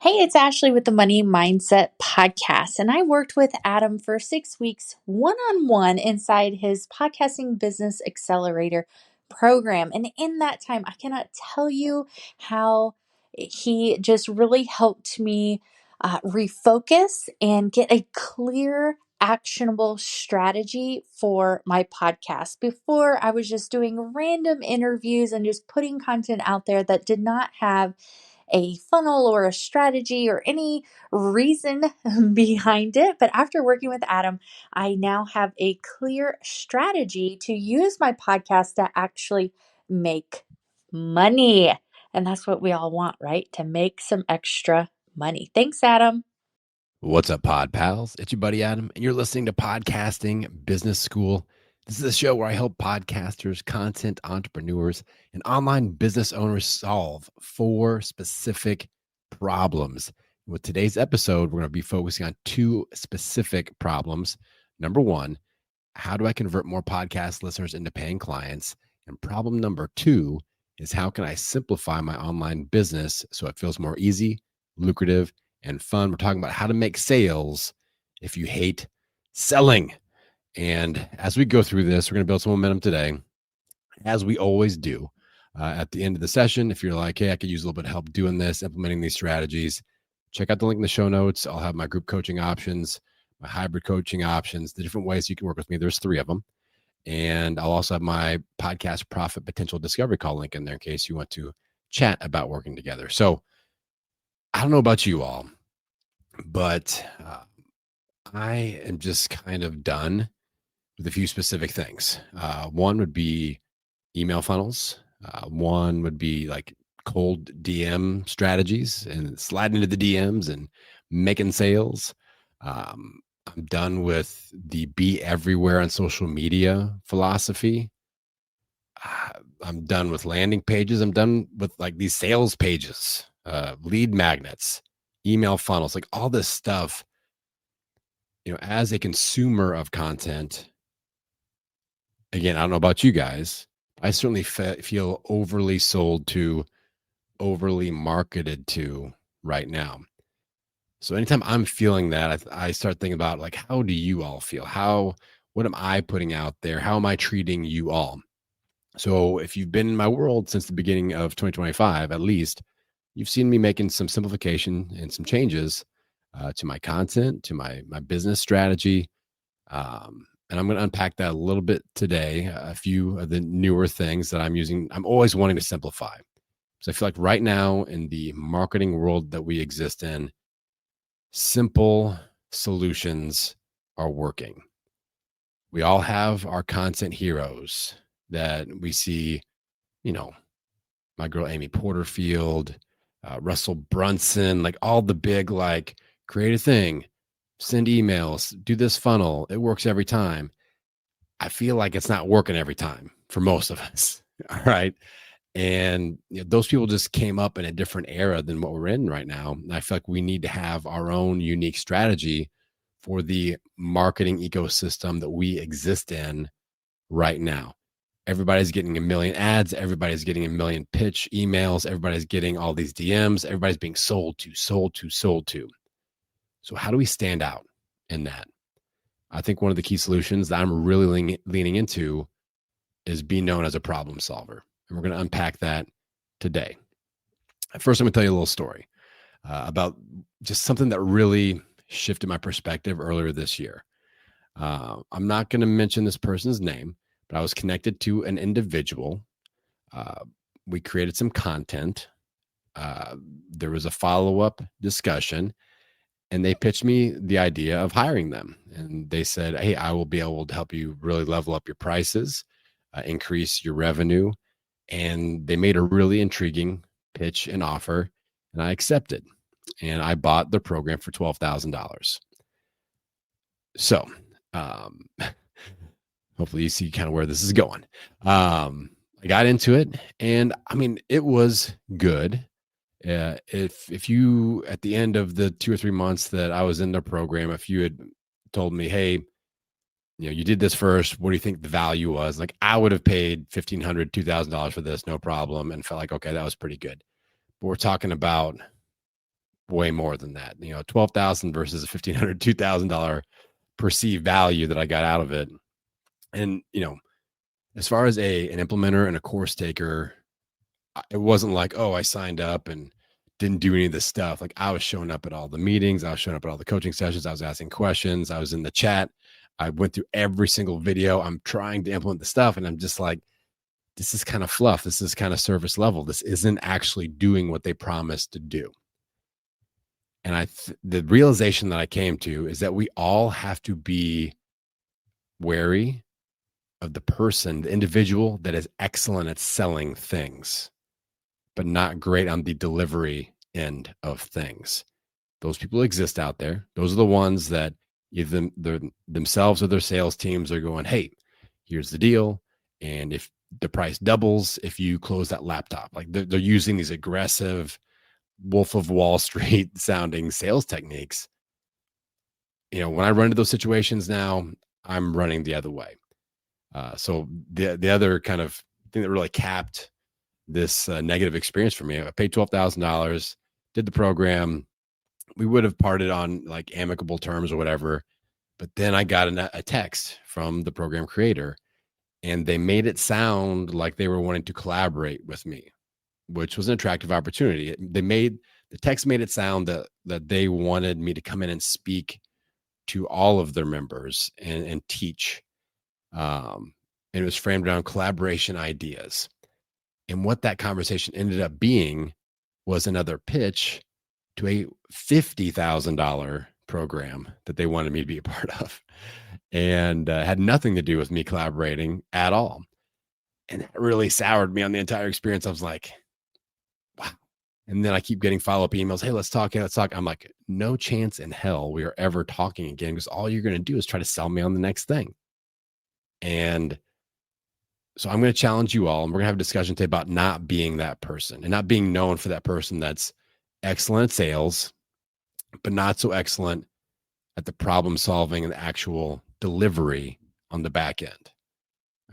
Hey, it's Ashley with the Money Mindset Podcast. And I worked with Adam for 6 weeks one on one inside his podcasting business accelerator program. And in that time, I cannot tell you how he just really helped me refocus and get a clear, actionable strategy for my podcast. Before, I was just doing random interviews and just putting content out there that did not have a funnel or a strategy or any reason behind it. But after working with Adam, I now have a clear strategy to use my podcast to actually make money. And that's what we all want, right? To make some extra money. Thanks, Adam. What's up, Pod Pals? It's your buddy Adam, and you're listening to Podcasting Business School. This is a show where I help podcasters, content entrepreneurs, and online business owners solve 4 specific problems. With today's episode, we're going to be focusing on 2 specific problems. Number 1, how do I convert more podcast listeners into paying clients? And problem number 2 is how can I simplify my online business so it feels more easy, lucrative, and fun. We're talking about how to make sales if you hate selling. And as we go through this, we're going to build some momentum today, as we always do. At the end of the session, if you're like, hey, I could use a little bit of help doing this, implementing these strategies, check out the link in the show notes. I'll have my group coaching options, my hybrid coaching options, the different ways you can work with me. There's 3 of them. And I'll also have my podcast profit potential discovery call link in there in case you want to chat about working together. So I don't know about you all, but I am just kind of done with a few specific things. One would be email funnels. One would be like cold DM strategies and sliding into the DMs and making sales. I'm done with the be everywhere on social media philosophy. I'm done with landing pages. I'm done with like these sales pages, lead magnets, email funnels, like all this stuff. As a consumer of content, again, I don't know about you guys. I certainly feel overly sold to, overly marketed to right now. So anytime I'm feeling that, I start thinking about like, how do you all feel? What am I putting out there? How am I treating you all? So if you've been in my world since the beginning of 2025, at least, you've seen me making some simplification and some changes to my content, to my business strategy. And I'm going to unpack that a little bit today. A few of the newer things that I'm using. I'm always wanting to simplify. So I feel like right now in the marketing world that we exist in, simple solutions are working. We all have our content heroes that we see, my girl Amy Porterfield, Russell Brunson, like all the big, like, create a thing, send emails, do this funnel. It works every time. I feel like it's not working every time for most of us. All right. And those people just came up in a different era than what we're in right now. And I feel like we need to have our own unique strategy for the marketing ecosystem that we exist in right now. Everybody's getting a million ads. Everybody's getting a million pitch emails. Everybody's getting all these DMs. Everybody's being sold to. So how do we stand out in that? I think one of the key solutions that I'm really leaning into is be known as a problem solver. And we're going to unpack that today. First, I'm going to tell you a little story about just something that really shifted my perspective earlier this year. I'm not going to mention this person's name, but I was connected to an individual. We created some content. There was a follow-up discussion, and they pitched me the idea of hiring them. And they said, hey, I will be able to help you really level up your prices, increase your revenue. And they made a really intriguing pitch and offer, and I accepted. And I bought the program for $12,000. So hopefully you see kind of where this is going. I got into it, and I mean, it was good. If you, at the end of the 2 or 3 months that I was in the program, if you had told me, hey, you did this first, what do you think the value was? Like, I would have paid $1,500, $2,000 for this, no problem, and felt like, okay, that was pretty good. But we're talking about way more than that. You know, 12,000 versus a $1,500, $2,000 perceived value that I got out of it. And, you know, as far as an implementer and a course taker, it wasn't like, oh, I signed up and didn't do any of this stuff. Like, I was showing up at all the meetings, I was showing up at all the coaching sessions, I was asking questions, I was in the chat, I went through every single video. I'm trying to implement the stuff, and I'm just like, this is kind of fluff. This is kind of service level. This isn't actually doing what they promised to do. And the realization that I came to is that we all have to be wary of the person, the individual that is excellent at selling things, but not great on the delivery end of things. Those people exist out there. Those are the ones that either themselves or their sales teams are going, hey, here's the deal. And if the price doubles, if you close that laptop, like they're using these aggressive Wolf of Wall Street sounding sales techniques. You know, when I run into those situations now, I'm running the other way. So the other kind of thing that really capped this negative experience for me, I paid $12,000, did the program. We would have parted on like amicable terms or whatever. But then I got a text from the program creator, and they made it sound like they were wanting to collaborate with me, which was an attractive opportunity. The text made it sound that they wanted me to come in and speak to all of their members and teach. And it was framed around collaboration ideas. And what that conversation ended up being was another pitch to a $50,000 program that they wanted me to be a part of, and had nothing to do with me collaborating at all. And that really soured me on the entire experience. I was like, wow. And then I keep getting follow-up emails. Hey, let's talk. Hey, let's talk. I'm like, no chance in hell we are ever talking again, because all you're going to do is try to sell me on the next thing. And so I'm going to challenge you all, and we're going to have a discussion today about not being that person and not being known for that person that's excellent at sales, but not so excellent at the problem solving and the actual delivery on the back end.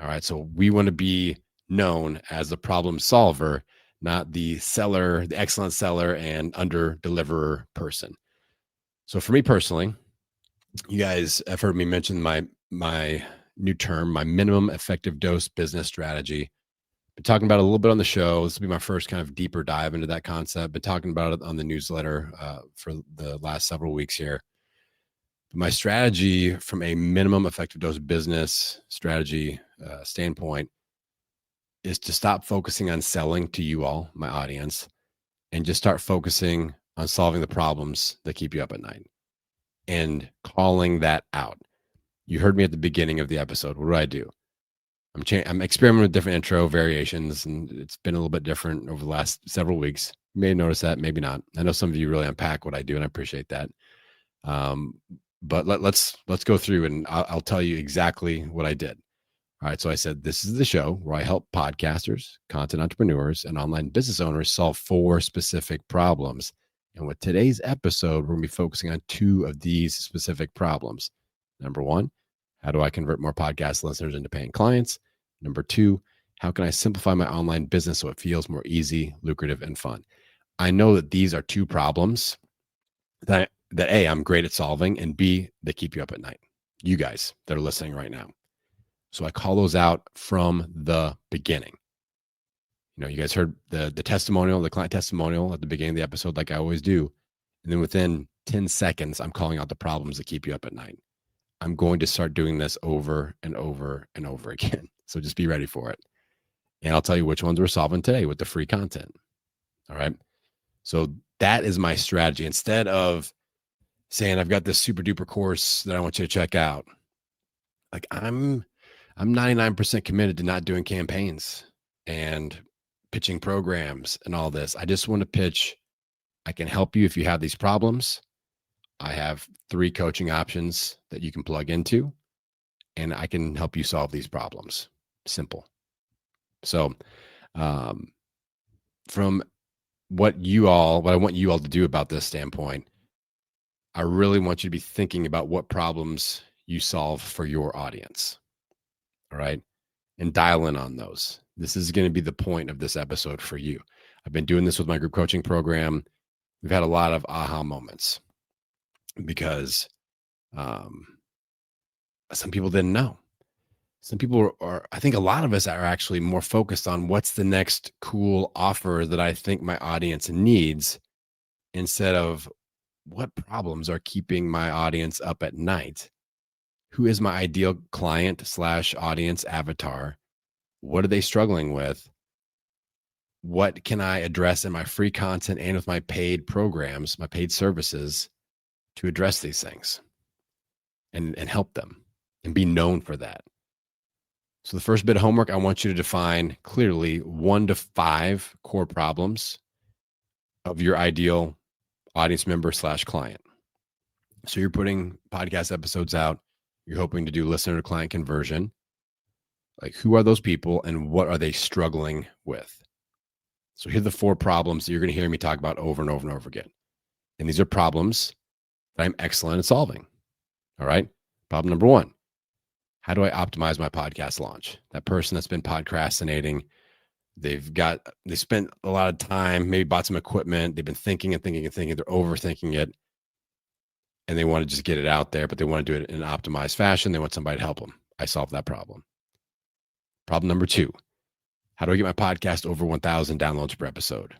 All right. So we want to be known as the problem solver, not the seller, the excellent seller and under deliverer person. So for me personally, you guys have heard me mention my new term, my minimum effective dose business strategy. Been talking about it a little bit on the show. This will be my first kind of deeper dive into that concept. Been talking about it on the newsletter for the last several weeks here. My strategy from a minimum effective dose business strategy standpoint is to stop focusing on selling to you all, my audience, and just start focusing on solving the problems that keep you up at night and calling that out. You heard me at the beginning of the episode. What do? I'm experimenting with different intro variations, and it's been a little bit different over the last several weeks. You may notice that, maybe not. I know some of you really unpack what I do, and I appreciate that. But let's go through, and I'll tell you exactly what I did. All right. So I said, this is the show where I help podcasters, content entrepreneurs, and online business owners solve 4 specific problems. And with today's episode, we're going to be focusing on 2 of these specific problems. Number 1, how do I convert more podcast listeners into paying clients? Number 2, how can I simplify my online business so it feels more easy, lucrative, and fun? I know that these are 2 problems that A, I'm great at solving, and B, they keep you up at night. You guys that are listening right now. So I call those out from the beginning. You know, you guys heard the testimonial, the client testimonial at the beginning of the episode, like I always do. And then within 10 seconds, I'm calling out the problems that keep you up at night. I'm going to start doing this over and over and over again. So just be ready for it. And I'll tell you which ones we're solving today with the free content. All right. So that is my strategy. Instead of saying, I've got this super duper course that I want you to check out, like I'm 99% committed to not doing campaigns and pitching programs and all this. I just want to pitch. I can help you if you have these problems. I have 3 coaching options that you can plug into, and I can help you solve these problems. Simple. So, from what I want you all to do about this standpoint, I really want you to be thinking about what problems you solve for your audience. All right. And dial in on those. This is going to be the point of this episode for you. I've been doing this with my group coaching program. we've had a lot of aha moments because some people didn't know. Some people are, I think a lot of us are actually more focused on what's the next cool offer that I think my audience needs instead of what problems are keeping my audience up at night. Who is my ideal client slash audience avatar? What are they struggling with? What can I address in my free content and with my paid programs, my paid services to address these things and help them and be known for that? So the first bit of homework, I want you to define clearly 1 to 5 core problems of your ideal audience member slash client. So you're putting podcast episodes out. You're hoping to do listener to client conversion. Like, who are those people and what are they struggling with? So here are the 4 problems that you're going to hear me talk about over and over and over again. And these are problems that I'm excellent at solving. All right. Problem number 1. How do I optimize my podcast launch? That person that's been podcrastinating, they spent a lot of time, maybe bought some equipment. They've been thinking and thinking and thinking. They're overthinking it. And they want to just get it out there, but they want to do it in an optimized fashion. They want somebody to help them. I solved that problem. Problem number 2. How do I get my podcast over 1,000 downloads per episode?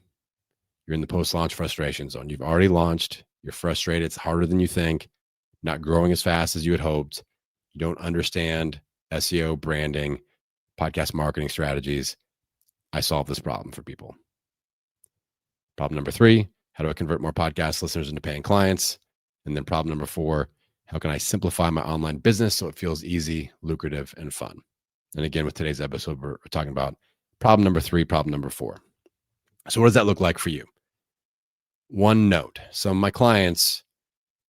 You're in the post-launch frustration zone. You've already launched. You're frustrated. It's harder than you think. Not growing as fast as you had hoped. You don't understand SEO, branding, podcast marketing strategies. I solve this problem for people. Problem number 3, how do I convert more podcast listeners into paying clients? And then problem number 4, how can I simplify my online business so it feels easy, lucrative, and fun? And again, with today's episode, we're talking about problem number 3, problem number 4. So what does that look like for you? One note. Some of my clients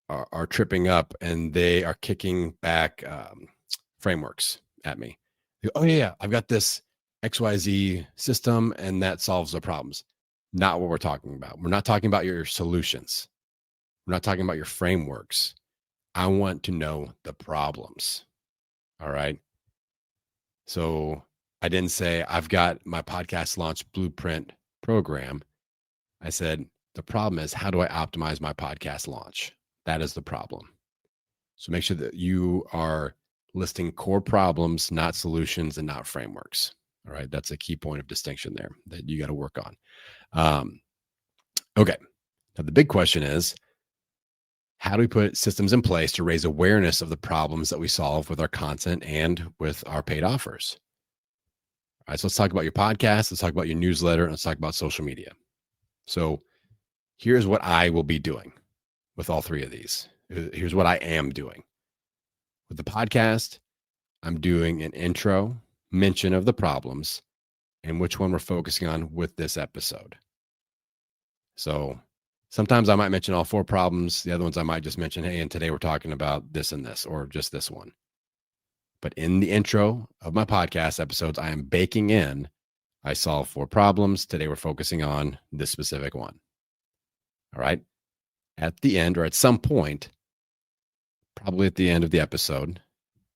are tripping up and they are kicking back frameworks at me. They go, oh yeah, I've got this XYZ system and that solves the problems. Not what we're talking about. We're not talking about your solutions. We're not talking about your frameworks. I want to know the problems. All right. So I didn't say I've got my podcast launch blueprint program. I said, the problem is, how do I optimize my podcast launch? That is the problem. So make sure that you are listing core problems, not solutions and not frameworks. All right. That's a key point of distinction there that you got to work on. Okay. Now, the big question is, how do we put systems in place to raise awareness of the problems that we solve with our content and with our paid offers? All right. So let's talk about your podcast. Let's talk about your newsletter. And let's talk about social media. So here's what I will be doing with all 3 of these. Here's what I am doing. With the podcast, I'm doing an intro, mention of the problems, and which one we're focusing on with this episode. So sometimes I might mention all 4 problems. The other ones I might just mention, hey, and today we're talking about this and this, or just this one. But in the intro of my podcast episodes, I am baking in, I solve 4 problems. Today we're focusing on this specific one. All right. At the end, or at some point, probably at the end of the episode,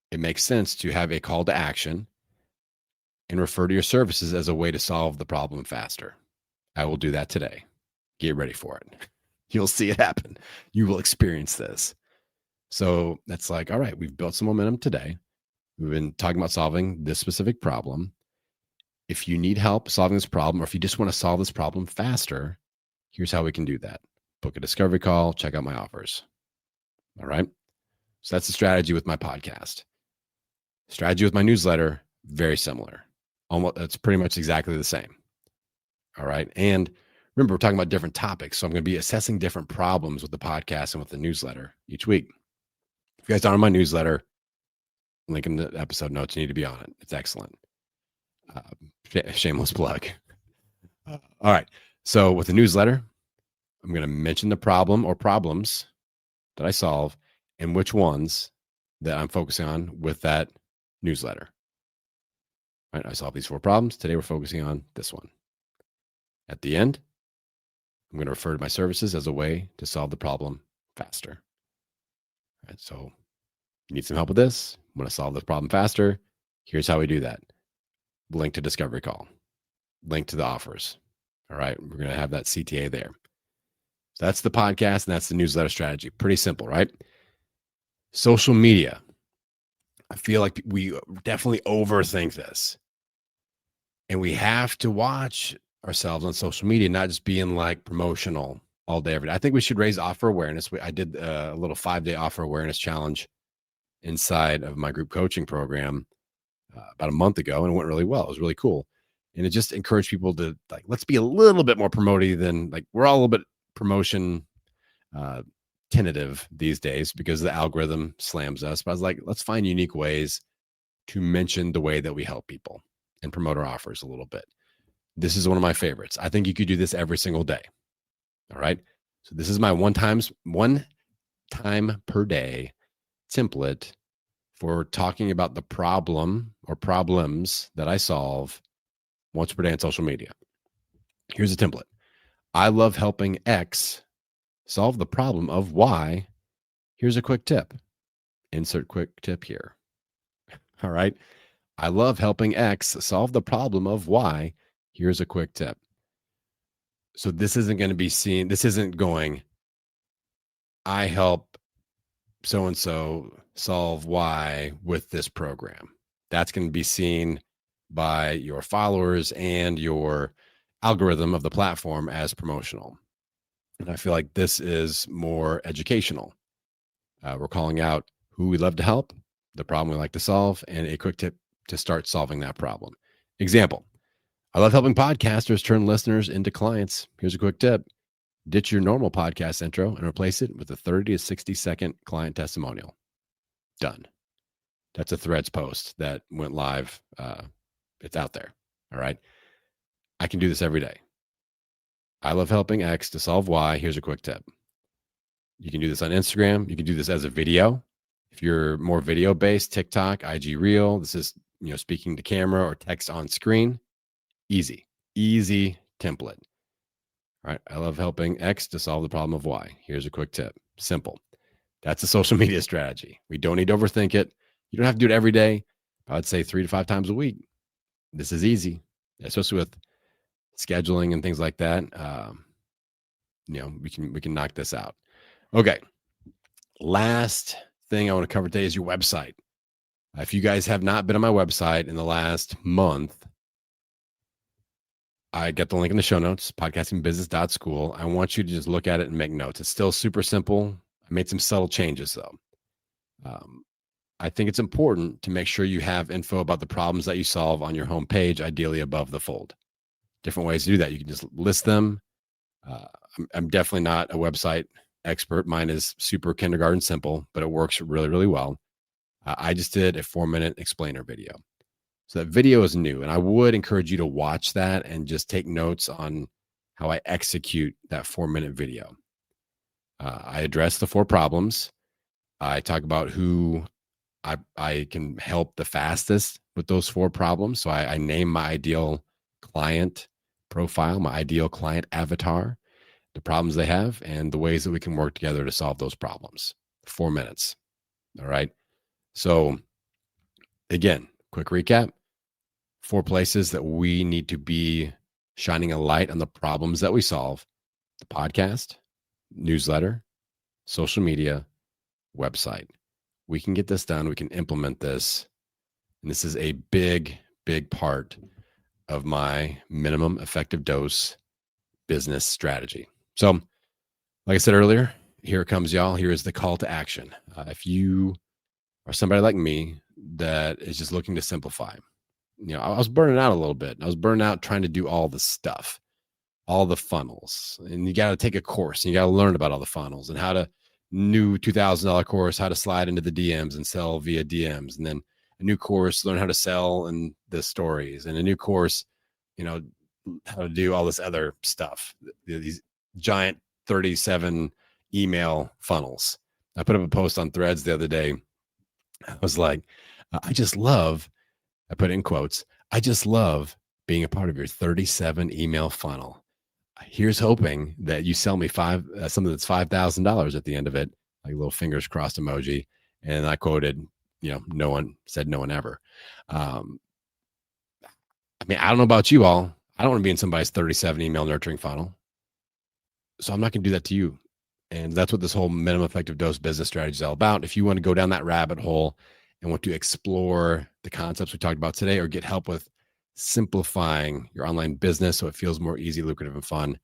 it makes sense to have a call to action and refer to your services as a way to solve the problem faster. I will do that today. Get ready for it. You'll see it happen. You will experience this. So that's like, all right, we've built some momentum today. We've been talking about solving this specific problem. If you need help solving this problem, or if you just want to solve this problem faster, here's how we can do that. Book a discovery call, check out my offers. All right. So that's the strategy with my podcast. Strategy with my newsletter, very similar. Almost, it's pretty much exactly the same. All right. And remember, we're talking about different topics. So I'm going to be assessing different problems with the podcast and with the newsletter each week. If you guys aren't on my newsletter, link in the episode notes, you need to be on it. It's excellent. Shameless plug. All right. So with the newsletter, I'm going to mention the problem or problems that I solve and which ones that I'm focusing on with that newsletter. All right, I solved these 4 problems. Today we're focusing on this one. At the end, I'm going to refer to my services as a way to solve the problem faster. All right, so you need some help with this. I want to solve this problem faster. Here's how we do that. Link to discovery call. Link to the offers. All right, we're going to have that CTA there. That's the podcast and that's the newsletter strategy. Pretty simple, right? Social media. I feel like we definitely overthink this. And we have to watch ourselves on social media, not just being like promotional all day, every day. I think we should raise offer awareness. I did a little 5-day offer awareness challenge inside of my group coaching program about a month ago, and it went really well. It was really cool. And it just encouraged people to like, let's be a little bit more promoty than like, we're all a little bit promotion tentative these days because the algorithm slams us. But I was like, let's find unique ways to mention the way that we help people and promote our offers a little bit. This is one of my favorites. I think you could do this every single day. All right. So this is my one time per day template for talking about the problem or problems that I solve once per day on social media. Here's a template. I love helping X solve the problem of Y. Here's a quick tip. Insert quick tip here. All right. I love helping X solve the problem of Y. Here's a quick tip. So this isn't going to be seen. This isn't going, I help so-and-so solve Y with this program. That's going to be seen by your followers and your algorithm of the platform as promotional. And I feel like this is more educational. We're calling out who we love to help, the problem we like to solve, and a quick tip to start solving that problem. Example, I love helping podcasters turn listeners into clients. Here's a quick tip. Ditch your normal podcast intro and replace it with a 30 to 60 second client testimonial. Done. That's a Threads post that went live. It's out there. All right. I can do this every day. I love helping X to solve Y. Here's a quick tip. You can do this on Instagram. You can do this as a video. If you're more video based, TikTok, IG Reel, this is, speaking to camera or text on screen. Easy template. All right. I love helping X to solve the problem of Y. Here's a quick tip. Simple. That's a social media strategy. We don't need to overthink it. You don't have to do it every day. I'd say 3 to 5 times a week. This is easy, especially with scheduling and things like that. We can knock this out. Okay. Last thing I want to cover today is your website. If you guys have not been on my website in the last month, I got the link in the show notes, podcastingbusiness.school. I want you to just look at it and make notes. It's still super simple. I made some subtle changes though. I think it's important to make sure you have info about the problems that you solve on your homepage, ideally above the fold. Different ways to do that. You can just list them. I'm definitely not a website expert. Mine is super kindergarten simple, but it works really, really well. I just did a 4-minute explainer video. So that video is new, and I would encourage you to watch that and just take notes on how I execute that 4-minute video. I address the 4 problems. I talk about who I can help the fastest with those 4 problems. So I name my ideal client profile, my ideal client avatar, the problems they have, and the ways that we can work together to solve those problems. 4 minutes. All right. So again, quick recap. 4 places that we need to be shining a light on the problems that we solve: the podcast, newsletter, social media, website. We can get this done. We can implement this. And this is a big, big part of my minimum effective dose business strategy. So, like I said earlier, here it comes, y'all. Here is the call to action. If you are somebody like me that is just looking to simplify, I was burning out a little bit. I was burning out trying to do all the stuff, all the funnels. And you got to take a course and you got to learn about all the funnels and how to new $2,000 course, how to slide into the DMs and sell via DMs. And then a new course, learn how to sell in the stories, and a new course, how to do all this other stuff. These giant 37 email funnels. I put up a post on Threads the other day. I was like, I put in quotes, I just love being a part of your 37 email funnel. Here's hoping that you sell me something that's $5,000 at the end of it, like a little fingers crossed emoji. And I quoted, no one said no one ever. I don't know about you all. I don't want to be in somebody's 37 email nurturing funnel. So I'm not going to do that to you. And that's what this whole minimum effective dose business strategy is all about. If you want to go down that rabbit hole and want to explore the concepts we talked about today, or get help with simplifying your online business so it feels more easy, lucrative, and fun,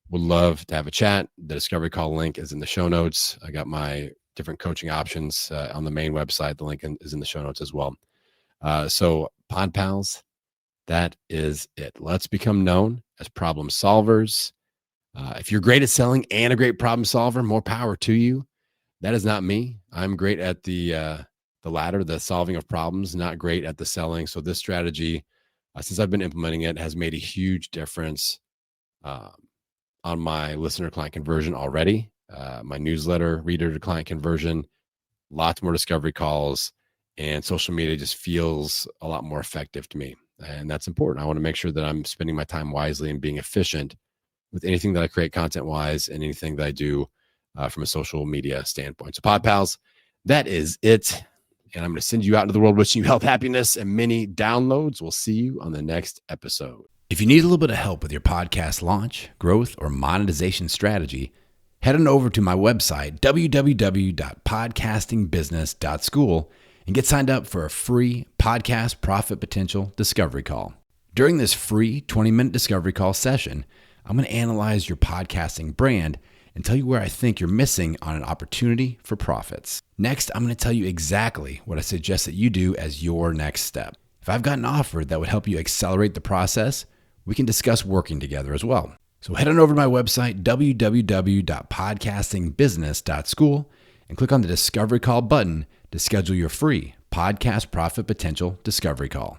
would love to have a chat. The discovery call link is in the show notes. I got my different coaching options on the main website. The link is in the show notes as well. So Pod Pals, that is it. Let's become known as problem solvers. If you're great at selling and a great problem solver, more power to you. That is not me. I'm great at the latter, the solving of problems, not great at the selling. So this strategy, since I've been implementing it, has made a huge difference on my listener client conversion already. My newsletter reader to client conversion, lots more discovery calls, and social media just feels a lot more effective to me. And that's important. I want to make sure that I'm spending my time wisely and being efficient with anything that I create content wise and anything that I do from a social media standpoint. So Pod Pals, that is it. And I'm going to send you out into the world wishing you health, happiness, and many downloads. We'll see you on the next episode. If you need a little bit of help with your podcast launch, growth, or monetization strategy, head on over to my website, www.podcastingbusiness.school, and get signed up for a free podcast profit potential discovery call. During this free 20-minute discovery call session, I'm going to analyze your podcasting brand and tell you where I think you're missing on an opportunity for profits. Next, I'm going to tell you exactly what I suggest that you do as your next step. If I've got an offer that would help you accelerate the process, we can discuss working together as well. So head on over to my website, www.podcastingbusiness.school, and click on the Discovery Call button to schedule your free Podcast Profit Potential Discovery Call.